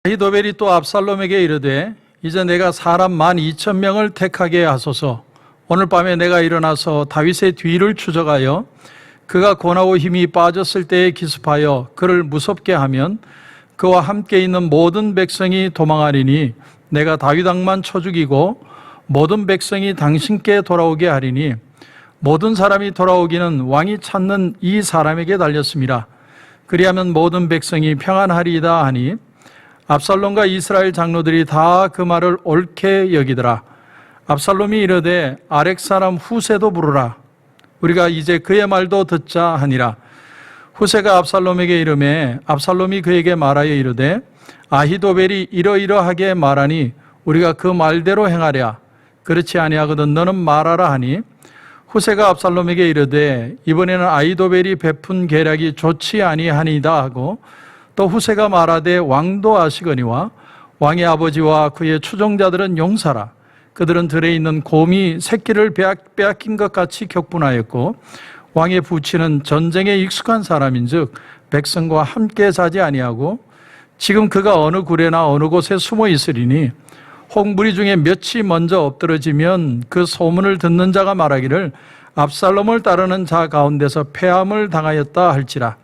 아히도벨이 또 압살롬에게 이르되 이제 내가 사람 12,000명을 택하게 하소서. 오늘 밤에 내가 일어나서 다윗의 뒤를 추적하여 그가 고나고 힘이 빠졌을 때에 기습하여 그를 무섭게 하면 그와 함께 있는 모든 백성이 도망하리니 내가 다윗 왕만 쳐 죽이고 모든 백성이 당신께 돌아오게 하리니 모든 사람이 돌아오기는 왕이 찾는 이 사람에게 달렸습니다. 그리하면 모든 백성이 평안하리이다 하니 압살롬과 이스라엘 장로들이 다 그 말을 옳게 여기더라. 압살롬이 이르되 아렉 사람 후세도 부르라. 우리가 이제 그의 말도 듣자 하니라. 후세가 압살롬에게 이르매 압살롬이 그에게 말하여 이르되 아히도벨이 이러이러하게 말하니 우리가 그 말대로 행하랴. 그렇지 아니하거든 너는 말하라 하니 후세가 압살롬에게 이르되 이번에는 아히도벨이 베푼 계략이 좋지 아니하니이다 하고 또 후세가 말하되 왕도 아시거니와 왕의 아버지와 그의 추종자들은 용사라. 그들은 들에 있는 곰이 새끼를 빼앗긴 것 같이 격분하였고 왕의 부친은 전쟁에 익숙한 사람인즉 백성과 함께 자지 아니하고 지금 그가 어느 굴에나 어느 곳에 숨어 있으리니 혹 무리 중에 몇이 먼저 엎드러지면 그 소문을 듣는 자가 말하기를 압살롬을 따르는 자 가운데서 패함을 당하였다 할지라.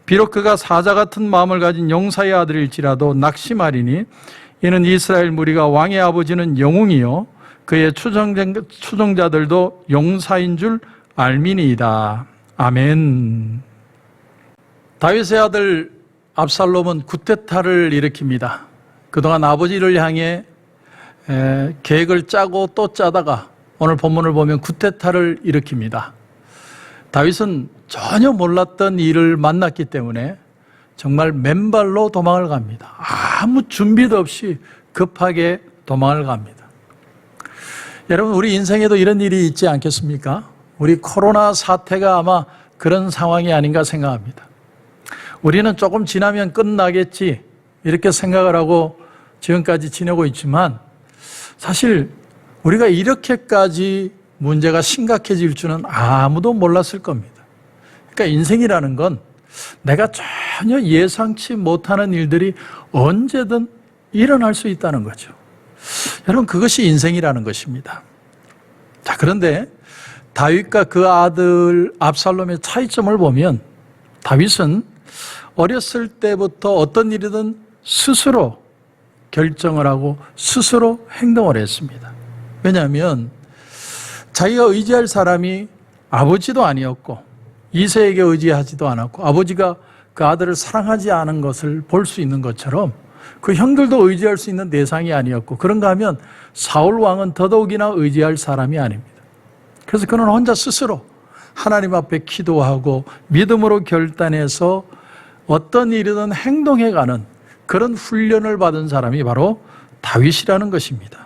비록 그가 사자 같은 마음을 가진 용사의 아들일지라도 낙심하리니 이는 이스라엘 무리가 왕의 아버지는 영웅이요 그의 추종자들도 용사인 줄 알미니이다. 아멘. 다윗의 아들 압살롬은 쿠데타를 일으킵니다. 그동안 아버지를 향해 계획을 짜고 또 짜다가 오늘 본문을 보면 쿠데타를 일으킵니다. 다윗은 전혀 몰랐던 일을 만났기 때문에 정말 맨발로 도망을 갑니다. 아무 준비도 없이 급하게 도망을 갑니다. 여러분, 우리 인생에도 이런 일이 있지 않겠습니까? 우리 코로나 사태가 아마 그런 상황이 아닌가 생각합니다. 우리는 조금 지나면 끝나겠지 이렇게 생각을 하고 지금까지 지내고 있지만 사실 우리가 이렇게까지 문제가 심각해질 줄은 아무도 몰랐을 겁니다. 그러니까 인생이라는 건 내가 전혀 예상치 못하는 일들이 언제든 일어날 수 있다는 거죠. 여러분, 그것이 인생이라는 것입니다. 자, 그런데 다윗과 그 아들 압살롬의 차이점을 보면 다윗은 어렸을 때부터 어떤 일이든 스스로 결정을 하고 스스로 행동을 했습니다. 왜냐하면 자기가 의지할 사람이 아버지도 아니었고 이새에게 의지하지도 않았고 아버지가 그 아들을 사랑하지 않은 것을 볼 수 있는 것처럼 그 형들도 의지할 수 있는 대상이 아니었고 그런가 하면 사울 왕은 더더욱이나 의지할 사람이 아닙니다. 그래서 그는 혼자 스스로 하나님 앞에 기도하고 믿음으로 결단해서 어떤 일이든 행동해가는 그런 훈련을 받은 사람이 바로 다윗이라는 것입니다.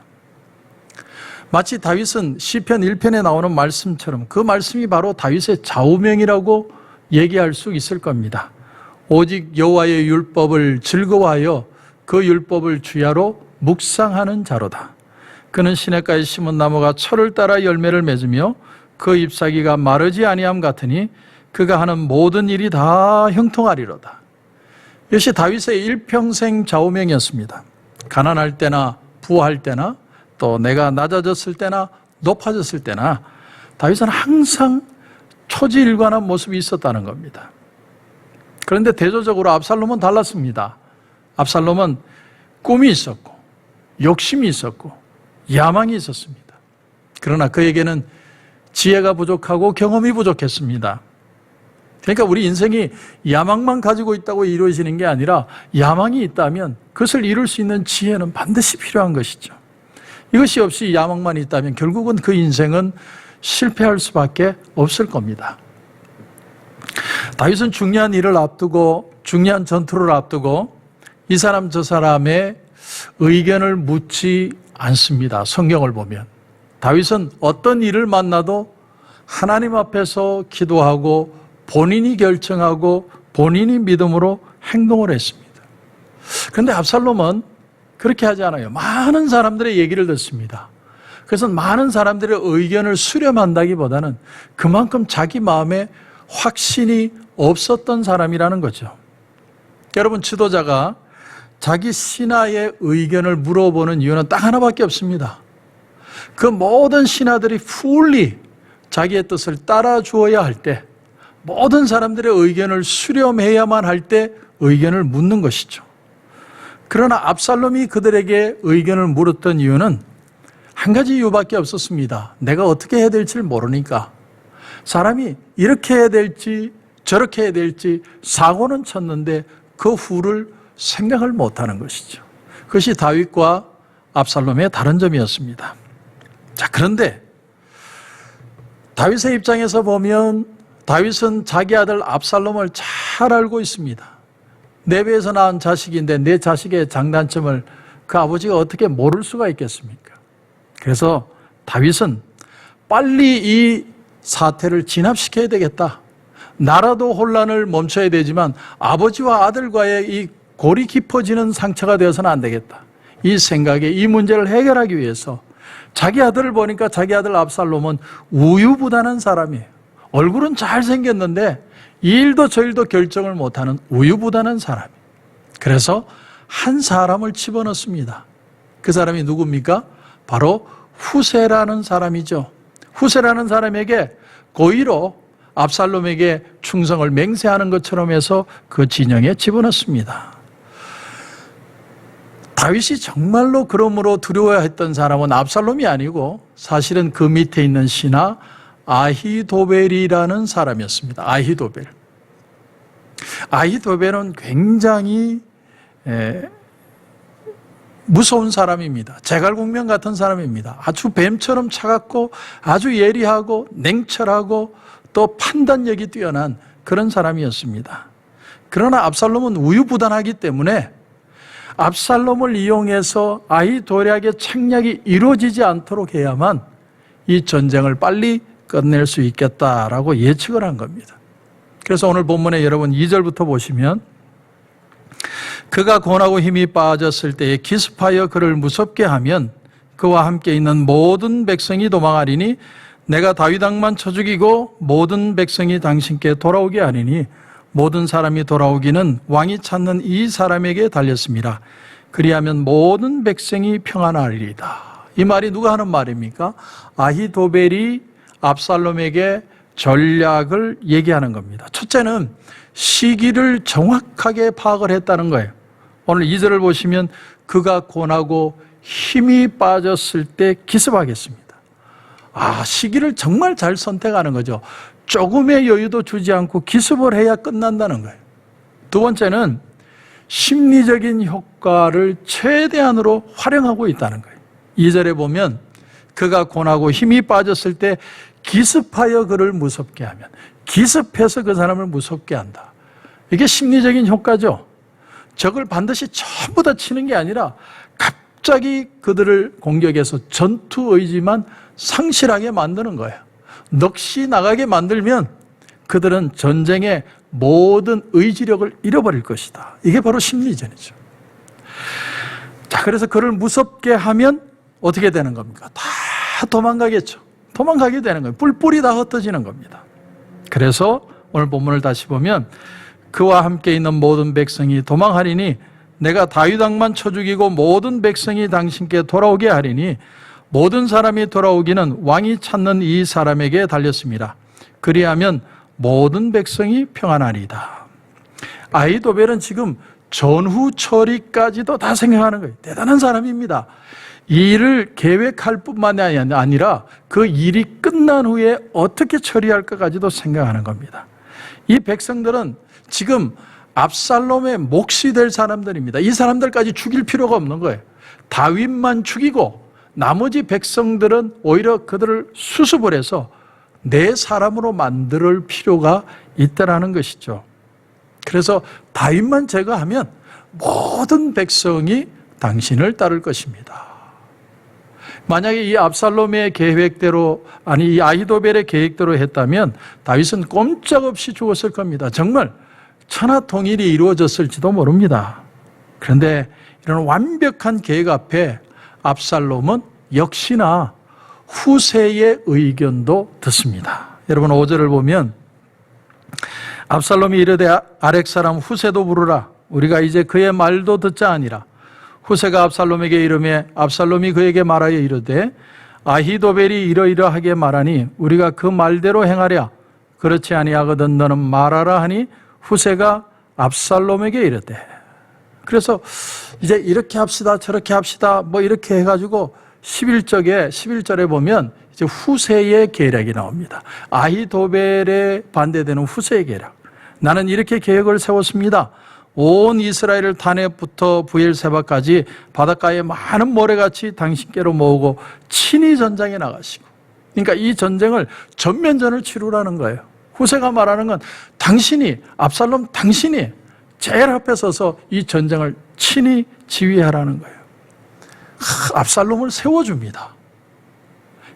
마치 다윗은 시편 1편에 나오는 말씀처럼 그 말씀이 바로 다윗의 좌우명이라고 얘기할 수 있을 겁니다. 오직 여호와의 율법을 즐거워하여 그 율법을 주야로 묵상하는 자로다. 그는 시냇가에 심은 나무가 철을 따라 열매를 맺으며 그 잎사귀가 마르지 아니함 같으니 그가 하는 모든 일이 다 형통하리로다. 이것이 다윗의 일평생 좌우명이었습니다. 가난할 때나 부할 때나 또 내가 낮아졌을 때나 높아졌을 때나 다윗은 항상 초지일관한 모습이 있었다는 겁니다. 그런데 대조적으로 압살롬은 달랐습니다. 압살롬은 꿈이 있었고 욕심이 있었고 야망이 있었습니다. 그러나 그에게는 지혜가 부족하고 경험이 부족했습니다. 그러니까 우리 인생이 야망만 가지고 있다고 이루어지는 게 아니라 야망이 있다면 그것을 이룰 수 있는 지혜는 반드시 필요한 것이죠. 이것이 없이 야망만 있다면 결국은 그 인생은 실패할 수밖에 없을 겁니다. 다윗은 중요한 일을 앞두고 중요한 전투를 앞두고 이 사람 저 사람의 의견을 묻지 않습니다. 성경을 보면 다윗은 어떤 일을 만나도 하나님 앞에서 기도하고 본인이 결정하고 본인이 믿음으로 행동을 했습니다. 그런데 압살롬은 그렇게 하지 않아요. 많은 사람들의 얘기를 듣습니다. 그래서 많은 사람들의 의견을 수렴한다기보다는 그만큼 자기 마음에 확신이 없었던 사람이라는 거죠. 여러분, 지도자가 자기 신하의 의견을 물어보는 이유는 딱 하나밖에 없습니다. 그 모든 신하들이 fully 자기의 뜻을 따라 주어야 할 때, 모든 사람들의 의견을 수렴해야만 할 때 의견을 묻는 것이죠. 그러나 압살롬이 그들에게 의견을 물었던 이유는 한 가지 이유밖에 없었습니다. 내가 어떻게 해야 될지 모르니까. 사람이 이렇게 해야 될지 저렇게 해야 될지 사고는 쳤는데 그 후를 생각을 못하는 것이죠. 그것이 다윗과 압살롬의 다른 점이었습니다. 자, 그런데 다윗의 입장에서 보면 다윗은 자기 아들 압살롬을 잘 알고 있습니다. 내 배에서 낳은 자식인데 내 자식의 장단점을 그 아버지가 어떻게 모를 수가 있겠습니까? 그래서 다윗은 빨리 이 사태를 진압시켜야 되겠다. 나라도 혼란을 멈춰야 되지만 아버지와 아들과의 이 골이 깊어지는 상처가 되어서는 안 되겠다. 이 생각에 이 문제를 해결하기 위해서 자기 아들을 보니까 자기 아들 압살롬은 우유부단한 사람이에요. 얼굴은 잘생겼는데 이 일도 저 일도 결정을 못하는 우유부단한 사람이에요. 그래서 한 사람을 집어넣습니다. 그 사람이 누굽니까? 바로 후세라는 사람이죠. 후세라는 사람에게 고의로 압살롬에게 충성을 맹세하는 것처럼 해서 그 진영에 집어넣습니다. 다윗이 정말로 그러므로 두려워했던 사람은 압살롬이 아니고 사실은 그 밑에 있는 신하 아히도벨이라는 사람이었습니다. 아히도벨은 굉장히 무서운 사람입니다. 제갈공명 같은 사람입니다. 아주 뱀처럼 차갑고 아주 예리하고 냉철하고 또 판단력이 뛰어난 그런 사람이었습니다. 그러나 압살롬은 우유부단하기 때문에 압살롬을 이용해서 아히도략의 책략이 이루어지지 않도록 해야만 이 전쟁을 빨리 끝낼 수 있겠다라고 예측을 한 겁니다. 그래서 오늘 본문에 여러분 2절부터 보시면 그가 권하고 힘이 빠졌을 때에 기습하여 그를 무섭게 하면 그와 함께 있는 모든 백성이 도망하리니 내가 다윗 왕만 쳐 죽이고 모든 백성이 당신께 돌아오게 하리니 모든 사람이 돌아오기는 왕이 찾는 이 사람에게 달렸습니다. 그리하면 모든 백성이 평안하리이다. 이 말이 누가 하는 말입니까? 아히도벨이 압살롬에게 전략을 얘기하는 겁니다. 첫째는 시기를 정확하게 파악을 했다는 거예요. 오늘 2절을 보시면 그가 권하고 힘이 빠졌을 때 기습하겠습니다. 시기를 정말 잘 선택하는 거죠. 조금의 여유도 주지 않고 기습을 해야 끝난다는 거예요. 두 번째는 심리적인 효과를 최대한으로 활용하고 있다는 거예요. 2절에 보면 그가 권하고 힘이 빠졌을 때 기습하여 그를 무섭게 하면, 기습해서 그 사람을 무섭게 한다. 이게 심리적인 효과죠. 적을 반드시 전부 다 치는 게 아니라 갑자기 그들을 공격해서 전투 의지만 상실하게 만드는 거예요. 넋이 나가게 만들면 그들은 전쟁의 모든 의지력을 잃어버릴 것이다. 이게 바로 심리전이죠. 자, 그래서 그를 무섭게 하면 어떻게 되는 겁니까? 다 도망가겠죠. 도망가게 되는 거예요. 뿔뿔이 다 흩어지는 겁니다. 그래서 오늘 본문을 다시 보면 그와 함께 있는 모든 백성이 도망하리니 내가 다윗 왕만 쳐 죽이고 모든 백성이 당신께 돌아오게 하리니 모든 사람이 돌아오기는 왕이 찾는 이 사람에게 달렸습니다. 그리하면 모든 백성이 평안하리이다. 아히도벨은 지금 전후 처리까지도 다 생각하는 거예요. 대단한 사람입니다. 이 일을 계획할 뿐만 아니라 그 일이 끝난 후에 어떻게 처리할까까지도 생각하는 겁니다. 이 백성들은 지금 압살롬의 몫이 될 사람들입니다. 이 사람들까지 죽일 필요가 없는 거예요. 다윗만 죽이고 나머지 백성들은 오히려 그들을 수습을 해서 내 사람으로 만들 필요가 있다라는 것이죠. 그래서 다윗만 제거하면 모든 백성이 당신을 따를 것입니다. 만약에 이 압살롬의 계획대로, 이 아히도벨의 계획대로 했다면 다윗은 꼼짝없이 죽었을 겁니다. 정말 천하통일이 이루어졌을지도 모릅니다. 그런데 이런 완벽한 계획 앞에 압살롬은 역시나 후세의 의견도 듣습니다. 여러분 5절을 보면 압살롬이 이르되 아렉 사람 후세도 부르라. 우리가 이제 그의 말도 듣자 아니라 후세가 압살롬에게 이르매 압살롬이 그에게 말하여 이르되 아히도벨이 이러이러하게 말하니 우리가 그 말대로 행하랴. 그렇지 아니하거든 너는 말하라 하니 후세가 압살롬에게 이르되. 그래서 이제 이렇게 합시다 저렇게 합시다 뭐 이렇게 해가지고 11절에 보면 이제 후세의 계략이 나옵니다. 아히도벨에 반대되는 후세의 계략. 나는 이렇게 계획을 세웠습니다. 온 이스라엘을 다넷부터 부엘세바까지 바닷가에 많은 모래같이 당신께로 모으고 친히 전장에 나가시고. 그러니까 이 전쟁을 전면전을 치르라는 거예요. 후세가 말하는 건 당신이 압살롬 당신이 제일 앞에 서서 이 전쟁을 친히 지휘하라는 거예요. 압살롬을 세워줍니다.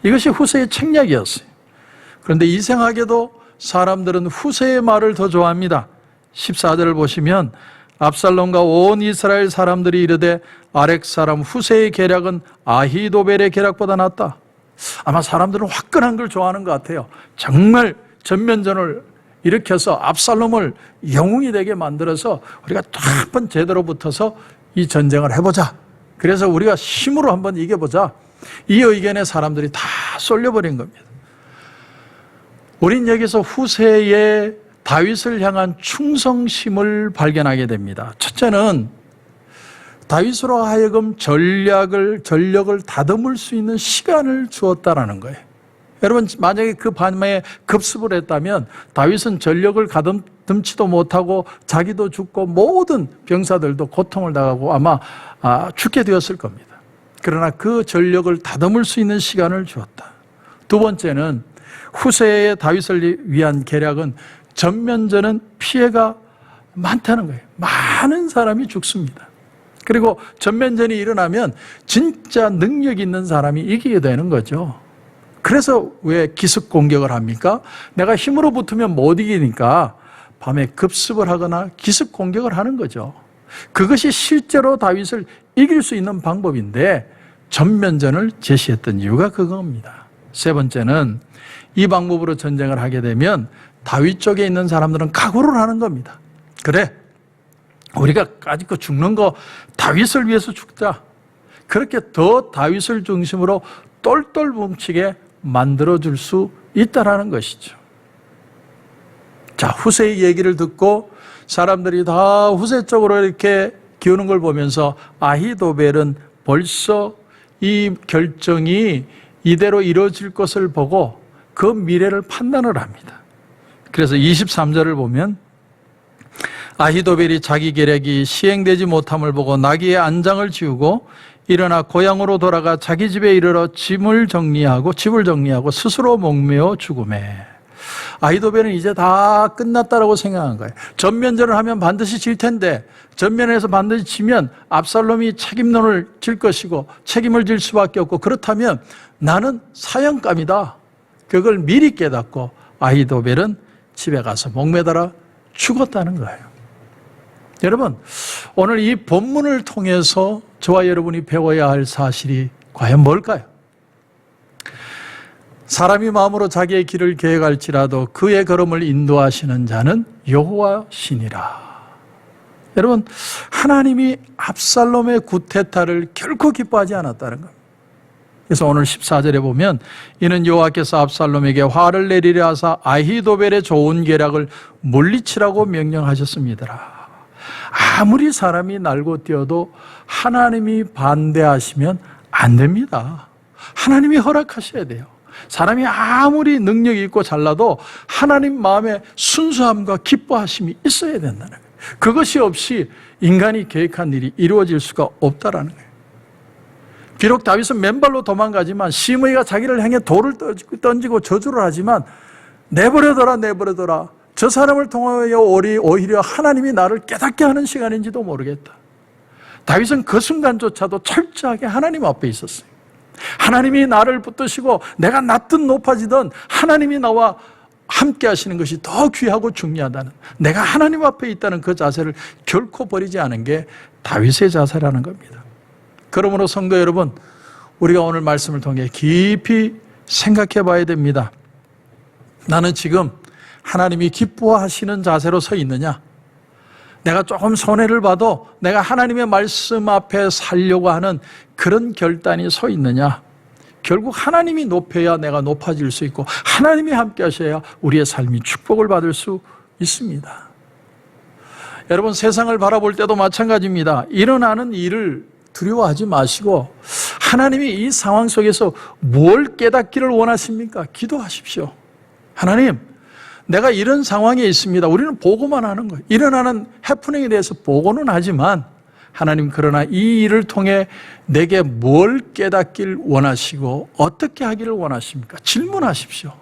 이것이 후세의 책략이었어요. 그런데 이상하게도 사람들은 후세의 말을 더 좋아합니다. 14절을 보시면 압살롬과 온 이스라엘 사람들이 이르되 아렉 사람 후세의 계략은 아히도벨의 계략보다 낫다. 아마 사람들은 화끈한 걸 좋아하는 것 같아요. 정말 전면전을 일으켜서 압살롬을 영웅이 되게 만들어서 우리가 또 한 번 제대로 붙어서 이 전쟁을 해보자. 그래서 우리가 힘으로 한번 이겨보자. 이 의견에 사람들이 다 쏠려버린 겁니다. 우린 여기서 후세의 다윗을 향한 충성심을 발견하게 됩니다. 첫째는 다윗으로 하여금 전력을 다듬을 수 있는 시간을 주었다라는 거예요. 여러분 만약에 그 밤에 급습을 했다면 다윗은 전력을 가듬지도 못하고 자기도 죽고 모든 병사들도 고통을 당하고 아마 죽게 되었을 겁니다. 그러나 그 전력을 다듬을 수 있는 시간을 주었다. 두 번째는 후세의 다윗을 위한 계략은 전면전은 피해가 많다는 거예요. 많은 사람이 죽습니다. 그리고 전면전이 일어나면 진짜 능력 있는 사람이 이기게 되는 거죠. 그래서 왜 기습 공격을 합니까? 내가 힘으로 붙으면 못 이기니까 밤에 급습을 하거나 기습 공격을 하는 거죠. 그것이 실제로 다윗을 이길 수 있는 방법인데 전면전을 제시했던 이유가 그겁니다. 세 번째는 이 방법으로 전쟁을 하게 되면 다윗 쪽에 있는 사람들은 각오를 하는 겁니다. 그래, 우리가 까짓거 죽는 거 다윗을 위해서 죽자. 그렇게 더 다윗을 중심으로 똘똘 뭉치게 만들어줄 수 있다는 것이죠. 자, 후세의 얘기를 듣고 사람들이 다 후세 쪽으로 이렇게 기우는 걸 보면서 아히도벨은 벌써 이 결정이 이대로 이루어질 것을 보고 그 미래를 판단을 합니다. 그래서 23절을 보면 아히도벨이 자기 계략이 시행되지 못함을 보고 나귀의 안장을 지우고 일어나 고향으로 돌아가 자기 집에 이르러 집을 정리하고 스스로 목매어 죽음에. 아히도벨은 이제 다 끝났다라고 생각한 거예요. 전면전을 하면 반드시 질 텐데 전면에서 반드시 지면 압살롬이 책임론을 질 것이고 책임을 질 수밖에 없고 그렇다면 나는 사형감이다. 그걸 미리 깨닫고 아히도벨은 집에 가서 목매달아 죽었다는 거예요. 여러분, 오늘 이 본문을 통해서 저와 여러분이 배워야 할 사실이 과연 뭘까요? 사람이 마음으로 자기의 길을 계획할지라도 그의 걸음을 인도하시는 자는 여호와 신이라. 여러분, 하나님이 압살롬의 구테타를 결코 기뻐하지 않았다는 겁니다. 그래서 오늘 14절에 보면 이는 여호와께서 압살롬에게 화를 내리려 하사 아히도벨의 좋은 계략을 물리치라고 명령하셨습니다. 아무리 사람이 날고 뛰어도 하나님이 반대하시면 안 됩니다. 하나님이 허락하셔야 돼요. 사람이 아무리 능력이 있고 잘나도 하나님 마음에 순수함과 기뻐하심이 있어야 된다는 거예요. 그것이 없이 인간이 계획한 일이 이루어질 수가 없다라는 거예요. 비록 다윗은 맨발로 도망가지만 시므이가 자기를 향해 돌을 던지고 저주를 하지만 내버려둬라. 저 사람을 통하여 오히려 하나님이 나를 깨닫게 하는 시간인지도 모르겠다. 다윗은 그 순간조차도 철저하게 하나님 앞에 있었어요. 하나님이 나를 붙드시고 내가 낮든 높아지든 하나님이 나와 함께 하시는 것이 더 귀하고 중요하다는, 내가 하나님 앞에 있다는 그 자세를 결코 버리지 않은 게 다윗의 자세라는 겁니다. 그러므로 성도 여러분, 우리가 오늘 말씀을 통해 깊이 생각해 봐야 됩니다. 나는 지금 하나님이 기뻐하시는 자세로 서 있느냐? 내가 조금 손해를 봐도 내가 하나님의 말씀 앞에 살려고 하는 그런 결단이 서 있느냐? 결국 하나님이 높여야 내가 높아질 수 있고 하나님이 함께 하셔야 우리의 삶이 축복을 받을 수 있습니다. 여러분, 세상을 바라볼 때도 마찬가지입니다. 일어나는 일을 두려워하지 마시고 하나님이 이 상황 속에서 뭘 깨닫기를 원하십니까? 기도하십시오. 하나님, 내가 이런 상황에 있습니다. 우리는 보고만 하는 거예요. 일어나는 해프닝에 대해서 보고는 하지만 하나님, 그러나 이 일을 통해 내게 뭘 깨닫길 원하시고 어떻게 하기를 원하십니까? 질문하십시오.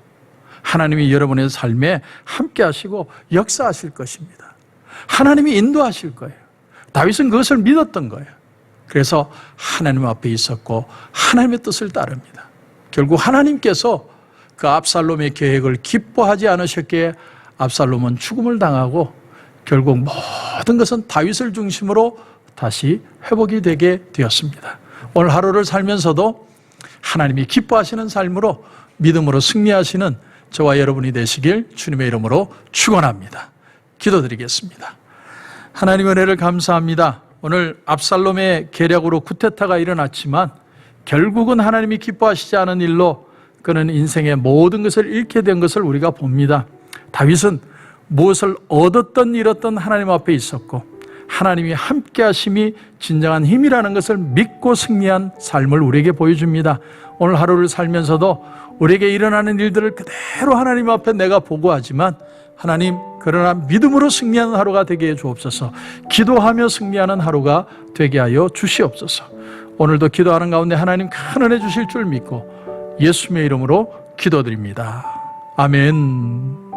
하나님이 여러분의 삶에 함께 하시고 역사하실 것입니다. 하나님이 인도하실 거예요. 다윗은 그것을 믿었던 거예요. 그래서 하나님 앞에 있었고 하나님의 뜻을 따릅니다. 결국 하나님께서 그 압살롬의 계획을 기뻐하지 않으셨기에 압살롬은 죽음을 당하고 결국 모든 것은 다윗을 중심으로 다시 회복이 되게 되었습니다. 오늘 하루를 살면서도 하나님이 기뻐하시는 삶으로 믿음으로 승리하시는 저와 여러분이 되시길 주님의 이름으로 축원합니다. 기도드리겠습니다. 하나님 은혜를 감사합니다. 오늘 압살롬의 계략으로 쿠데타가 일어났지만 결국은 하나님이 기뻐하시지 않은 일로 그는 인생의 모든 것을 잃게 된 것을 우리가 봅니다. 다윗은 무엇을 얻었든 잃었든 하나님 앞에 있었고 하나님이 함께 하심이 진정한 힘이라는 것을 믿고 승리한 삶을 우리에게 보여줍니다. 오늘 하루를 살면서도 우리에게 일어나는 일들을 그대로 하나님 앞에 내가 보고하지만 하나님, 그러나 믿음으로 승리하는 하루가 되게 해 주옵소서. 기도하며 승리하는 하루가 되게 하여 주시옵소서. 오늘도 기도하는 가운데 하나님 큰 은혜 주실 줄 믿고 예수님의 이름으로 기도드립니다. 아멘.